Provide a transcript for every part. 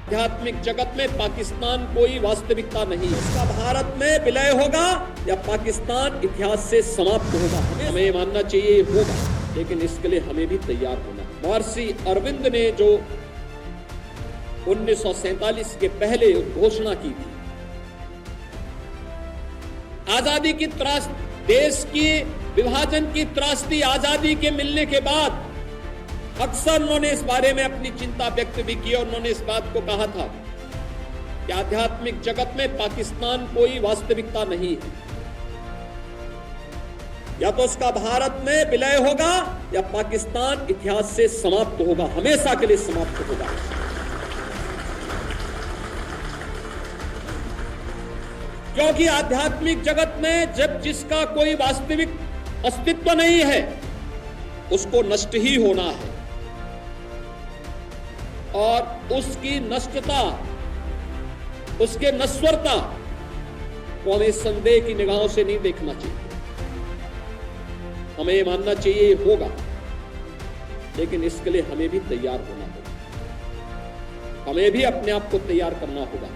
आध्यात्मिक जगत में पाकिस्तान कोई वास्तविकता नहीं है। इसका भारत में विलय होगा या पाकिस्तान इतिहास से समाप्त होगा, हमें मानना चाहिए होगा, लेकिन इसके लिए हमें भी तैयार होना है। महर्षि अरविंद ने जो 1947 के पहले घोषणा की थी, आजादी की त्रासदी, देश की विभाजन की त्रासदी आजादी के मिलने के बाद अक्सर उन्होंने इस बारे में अपनी चिंता व्यक्त भी की और उन्होंने इस बात को कहा था कि आध्यात्मिक जगत में पाकिस्तान कोई वास्तविकता नहीं है। या तो उसका भारत में विलय होगा या पाकिस्तान इतिहास से समाप्त होगा, हमेशा के लिए समाप्त होगा। क्योंकि आध्यात्मिक जगत में जब जिसका कोई वास्तविक अस्तित्व नहीं है, उसको नष्ट ही होना है और उसकी नष्टता, उसके नश्वरता को हमें संदेह की निगाहों से नहीं देखना चाहिए। हमें मानना चाहिए होगा, लेकिन इसके लिए हमें भी तैयार होना होगा, हमें भी अपने आप को तैयार करना होगा।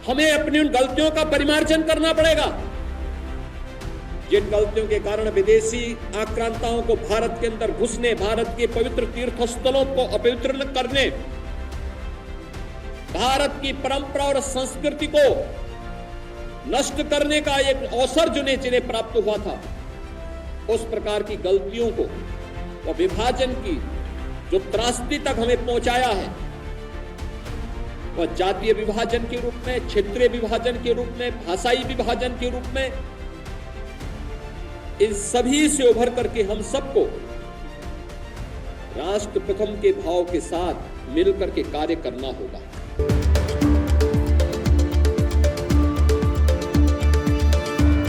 हमें अपनी उन गलतियों का परिमार्जन करना पड़ेगा जिन गलतियों के कारण विदेशी आक्रांताओं को भारत के अंदर घुसने, भारत के पवित्र तीर्थ स्थलों को अपवित्र करने, भारत की परंपरा और संस्कृति को नष्ट करने का एक अवसर जिन्हें प्राप्त हुआ था, उस प्रकार की गलतियों को और विभाजन की जो त्रासदी तक हमें पहुंचाया है, वह जातीय विभाजन के रूप में, क्षेत्रीय विभाजन के रूप में, भाषाई विभाजन के रूप में, इन सभी से उभर करके हम सबको राष्ट्र प्रथम के भाव के साथ मिलकर के कार्य करना होगा।